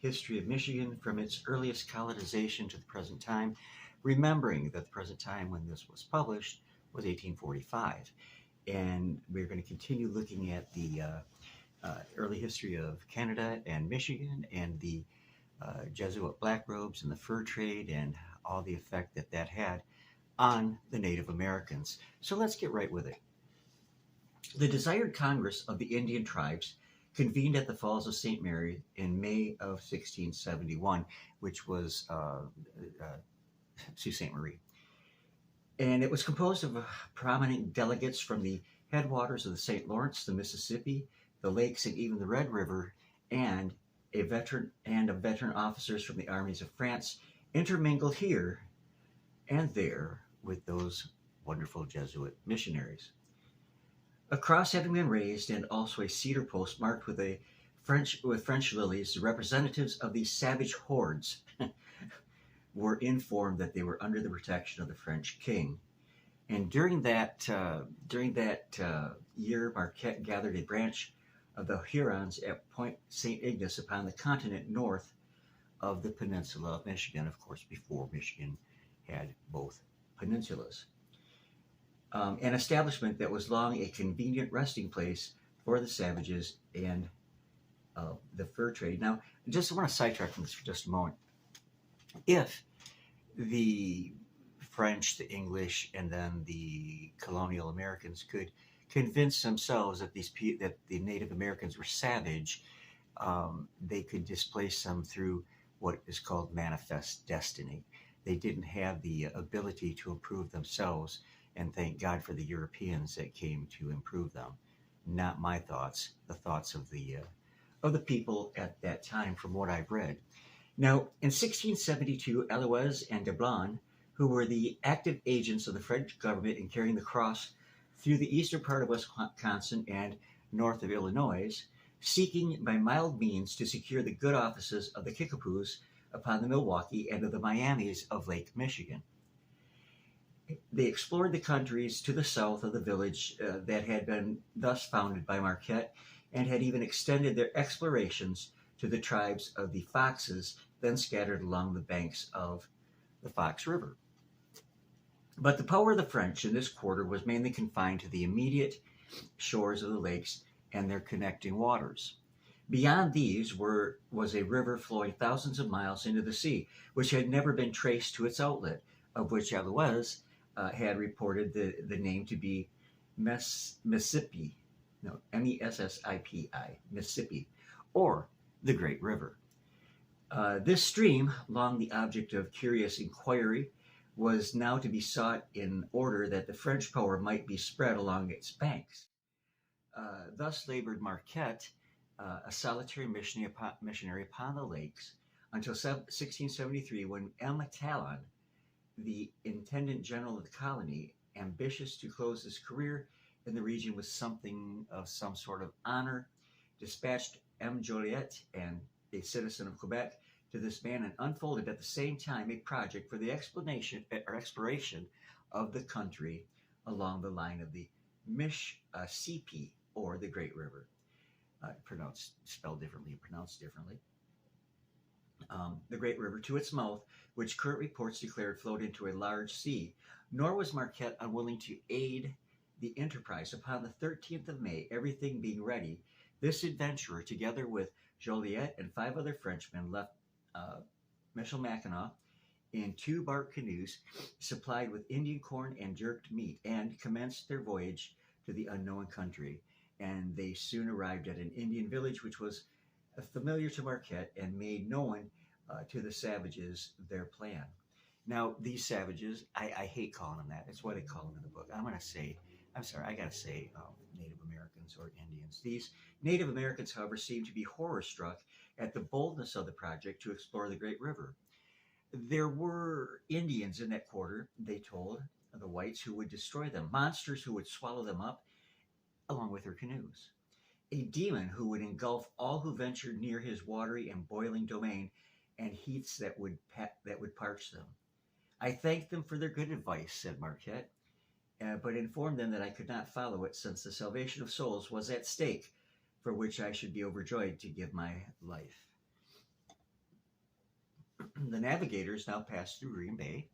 history of Michigan from its earliest colonization to the present time, remembering that the present time when this was published was 1845. And we're going to continue looking at the early history of Canada and Michigan and the Jesuit black robes and the fur trade and all the effect that that had on the Native Americans. So let's get right with it. The desired Congress of the Indian tribes convened at the Falls of St. Mary in May of 1671, which was Sault Ste. Marie. And it was composed of prominent delegates from the headwaters of the St. Lawrence, the Mississippi, the lakes, and even the Red River, and of veteran officers from the armies of France, intermingled here and there with those wonderful Jesuit missionaries. A cross having been raised, and also a cedar post marked with French lilies, the representatives of these savage hordes were informed that they were under the protection of the French king. And during that year, Marquette gathered a branch of the Hurons at Point St. Ignace upon the continent north of the peninsula of Michigan, of course, before Michigan had both peninsulas. An establishment that was long a convenient resting place for the savages and the fur trade. Now, I just want to sidetrack from this for just a moment. If the French, the English, and then the colonial Americans could convince themselves that that the Native Americans were savage, they could displace them through what is called manifest destiny. They didn't have the ability to improve themselves, and thank God for the Europeans that came to improve them. Not my thoughts, the thoughts of the people at that time, from what I've read. Now, in 1672, Eloise and Dablon, who were the active agents of the French government in carrying the cross through the eastern part of Wisconsin and north of Illinois, seeking by mild means to secure the good offices of the Kickapoos upon the Milwaukee and of the Miamis of Lake Michigan. They explored the countries to the south of the village that had been thus founded by Marquette, and had even extended their explorations to the tribes of the Foxes, then scattered along the banks of the Fox River. But the power of the French in this quarter was mainly confined to the immediate shores of the lakes and their connecting waters. Beyond these was a river flowing thousands of miles into the sea, which had never been traced to its outlet, of which Eloise had reported the name to be Mississippi, Messipi, Mississippi, or the Great River. This stream, long the object of curious inquiry, was now to be sought in order that the French power might be spread along its banks. Thus labored Marquette, a solitary missionary upon the lakes, until 1673, when M. Talon, the Intendant General of the colony, ambitious to close his career in the region with something of some sort of honor, dispatched M. Joliet, and a citizen of Quebec, to this man, and unfolded at the same time a project for the exploration of the country along the line of the Mississippi, or the Great River, spelled differently and pronounced differently. The Great River to its mouth, which current reports declared flowed into a large sea. Nor was Marquette unwilling to aid the enterprise. Upon the 13th of May, everything being ready, this adventurer, together with Joliet and 5 other Frenchmen, left Michilimackinac in 2 bark canoes supplied with Indian corn and jerked meat, and commenced their voyage to the unknown country. And they soon arrived at an Indian village, which was familiar to Marquette, and made known to the savages their plan. Now, these savages, I hate calling them that. It's what I call them in the book. I gotta say Native Americans or Indians. These Native Americans, however, seemed to be horror-struck at the boldness of the project to explore the Great River. There were Indians in that quarter, they told the whites, who would destroy them, monsters who would swallow them up, along with their canoes, a demon who would engulf all who ventured near his watery and boiling domain, and heats that would parch them. I thanked them for their good advice, said Marquette, but informed them that I could not follow it, since the salvation of souls was at stake, for which I should be overjoyed to give my life. The navigators now passed through Green Bay.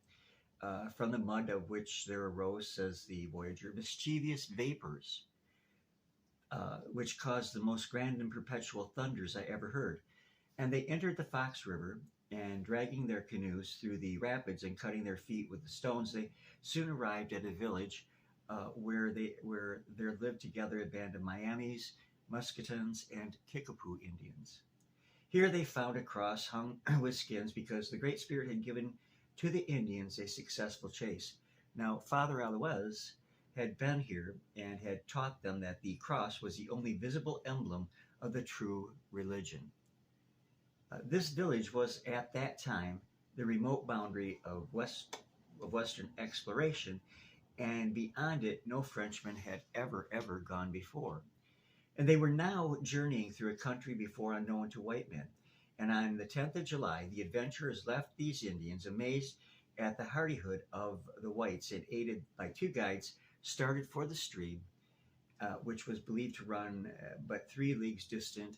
From the mud of which there arose, says the voyager, mischievous vapors, which caused the most grand and perpetual thunders I ever heard. And they entered the Fox River, and dragging their canoes through the rapids and cutting their feet with the stones, they soon arrived at a village where there lived together a band of Miamis, Muscatins, and Kickapoo Indians. Here they found a cross hung with skins because the Great Spirit had given to the Indians a successful chase. Now, Father Alois had been here and had taught them that the cross was the only visible emblem of the true religion. This village was at that time the remote boundary of Western exploration, and beyond it no Frenchman had ever gone before. And they were now journeying through a country before unknown to white men. And on the 10th of July, the adventurers left these Indians amazed at the hardihood of the whites, and aided by two guides, started for the stream, which was believed to run but 3 leagues distant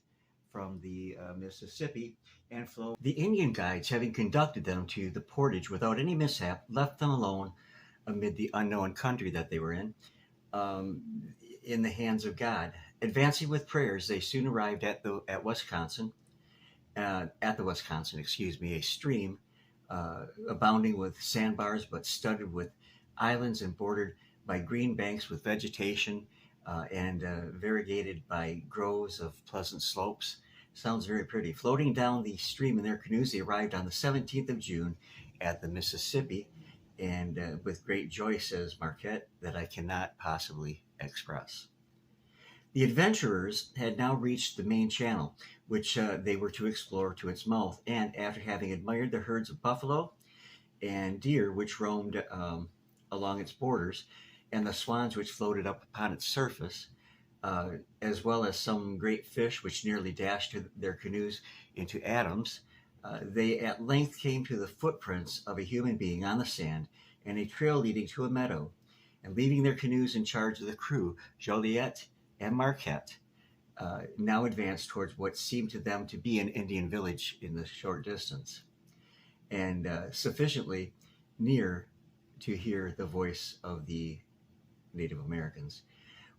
from the Mississippi and flow. The Indian guides, having conducted them to the portage without any mishap, left them alone amid the unknown country that they were in the hands of God. Advancing with prayers, they soon arrived at the Wisconsin, a stream abounding with sandbars, but studded with islands and bordered by green banks with vegetation and variegated by groves of pleasant slopes. Sounds very pretty. Floating down the stream in their canoes, they arrived on the 17th of June at the Mississippi, and with great joy, says Marquette, that I cannot possibly express. The adventurers had now reached the main channel, which they were to explore to its mouth, and after having admired the herds of buffalo and deer which roamed along its borders, and the swans which floated up upon its surface, as well as some great fish which nearly dashed their canoes into atoms, they at length came to the footprints of a human being on the sand and a trail leading to a meadow. And leaving their canoes in charge of the crew, Joliet and Marquette now advanced towards what seemed to them to be an Indian village in the short distance, and sufficiently near to hear the voice of the Native Americans.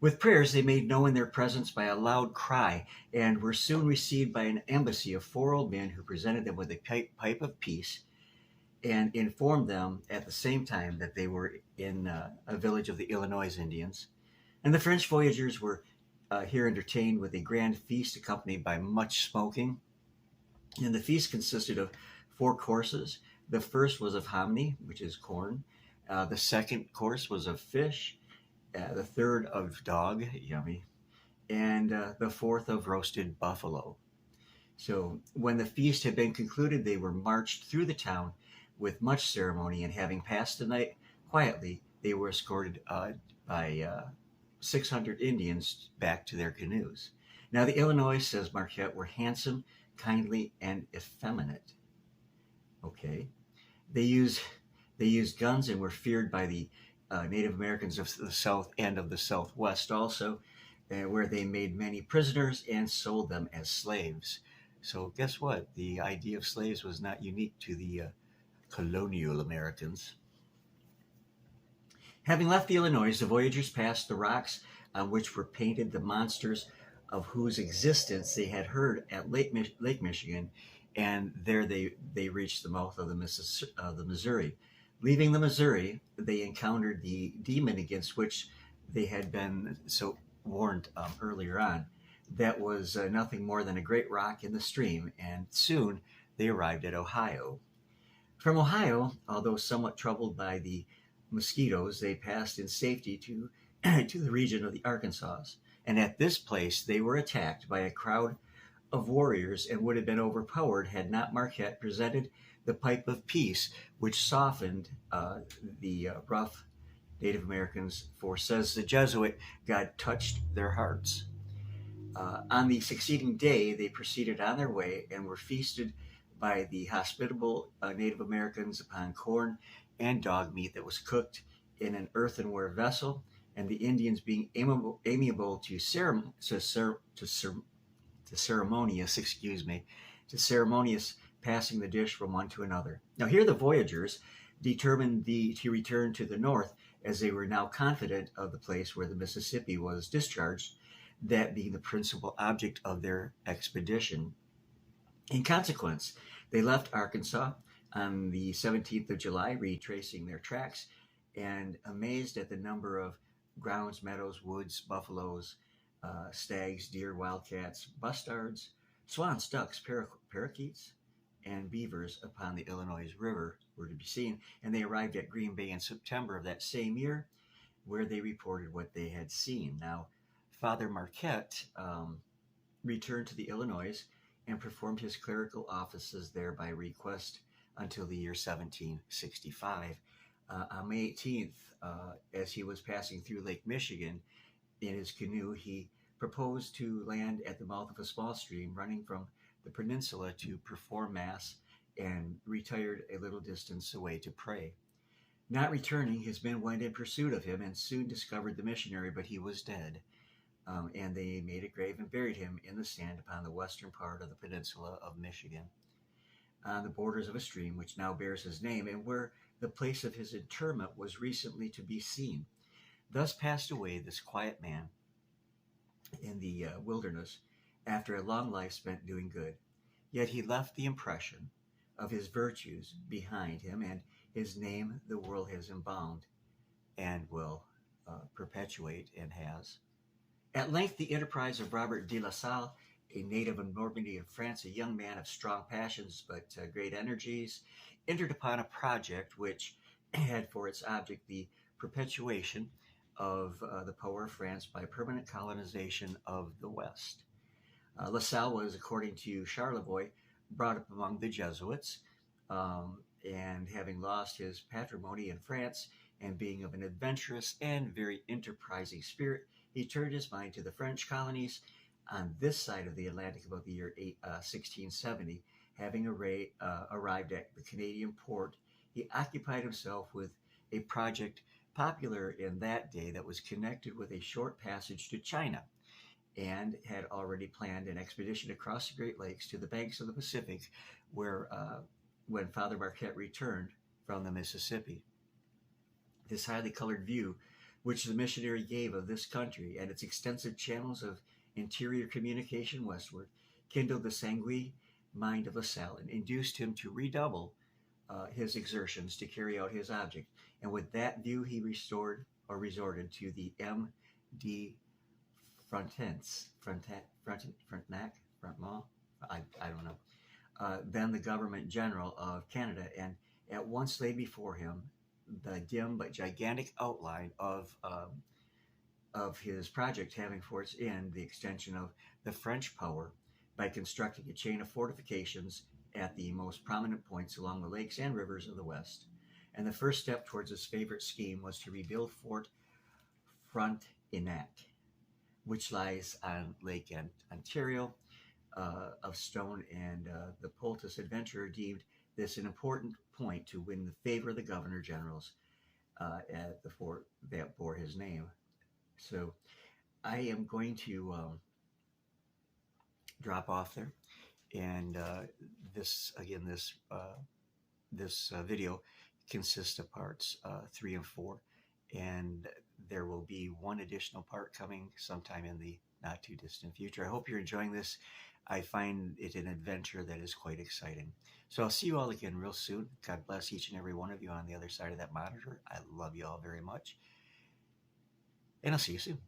With prayers, they made known their presence by a loud cry, and were soon received by an embassy of 4 old men who presented them with a pipe of peace, and informed them at the same time that they were in a village of the Illinois Indians. And the French voyagers were here entertained with a grand feast accompanied by much smoking. And the feast consisted of 4 courses. The first was of hominy, which is corn. The second course was of fish. The third of dog, yummy. And the fourth of roasted buffalo. So when the feast had been concluded, they were marched through the town with much ceremony, and having passed the night quietly, they were escorted by 600 Indians back to their canoes. Now the Illinois, says Marquette, were handsome, kindly, and effeminate. Okay. They used guns and were feared by the Native Americans of the South and of the Southwest also, where they made many prisoners and sold them as slaves. So guess what? The idea of slaves was not unique to the colonial Americans. Having left the Illinois, the voyagers passed the rocks on which were painted the monsters of whose existence they had heard at Lake Michigan, and there they reached the mouth of the Missouri. Leaving the Missouri, they encountered the demon against which they had been so warned earlier on. That was nothing more than a great rock in the stream, and soon they arrived at Ohio. From Ohio, although somewhat troubled by the mosquitoes, they passed in safety to the region of the Arkansas. And at this place, they were attacked by a crowd of warriors and would have been overpowered had not Marquette presented the pipe of peace, which softened the rough Native Americans, for, says the Jesuit, God touched their hearts. On the succeeding day, they proceeded on their way and were feasted by the hospitable Native Americans upon corn and dog meat that was cooked in an earthenware vessel, and the Indians, being amiable to ceremonious passing the dish from one to another. Now, here the voyagers determined to return to the north, as they were now confident of the place where the Mississippi was discharged, that being the principal object of their expedition. In consequence, they left Arkansas on the 17th of July, retracing their tracks, and amazed at the number of grounds, meadows, woods, buffaloes, stags, deer, wildcats, bustards, swans, ducks, parakeets, and beavers upon the Illinois River were to be seen, and they arrived at Green Bay in September of that same year, where they reported what they had seen. Now, Father Marquette returned to the Illinois and performed his clerical offices there by request until the year 1765. On May 18th, as he was passing through Lake Michigan in his canoe, he proposed to land at the mouth of a small stream running from the peninsula to perform Mass, and retired a little distance away to pray. Not returning, his men went in pursuit of him and soon discovered the missionary, but he was dead. And they made a grave and buried him in the sand upon the western part of the peninsula of Michigan, on the borders of a stream which now bears his name, and where the place of his interment was recently to be seen. Thus passed away this quiet man in the wilderness after a long life spent doing good. Yet he left the impression of his virtues behind him, and his name the world has embalmed and will perpetuate, and has. At length, the enterprise of Robert de La Salle, a native of Normandy in France, a young man of strong passions but great energies, entered upon a project which had for its object the perpetuation of the power of France by permanent colonization of the West. La Salle was, according to Charlevoix, brought up among the Jesuits, and having lost his patrimony in France, and being of an adventurous and very enterprising spirit, he turned his mind to the French colonies on this side of the Atlantic about the year 1670. Having arrived at the Canadian port, he occupied himself with a project popular in that day that was connected with a short passage to China, and had already planned an expedition across the Great Lakes to the banks of the Pacific, where when Father Marquette returned from the Mississippi. This highly colored view which the missionary gave of this country and its extensive channels of interior communication westward, kindled the sanguine mind of La Salle and induced him to redouble his exertions to carry out his object. And with that view, he resorted to the M.D. Frontenac, I don't know, then the government general of Canada, and at once laid before him the dim but gigantic outline of his project, having for its end the extension of the French power by constructing a chain of fortifications at the most prominent points along the lakes and rivers of the West. And the first step towards his favorite scheme was to rebuild Fort Frontenac, which lies on Lake Ontario, of stone, and the poultice adventurer deemed this an important point to win the favor of the governor generals at the fort that bore his name. So I am going to drop off there, and this video consists of parts 3 and 4, and there will be one additional part coming sometime in the not too distant future. I hope you're enjoying this. I find it an adventure that is quite exciting. So I'll see you all again real soon. God bless each and every one of you on the other side of that monitor. I love you all very much, and I'll see you soon.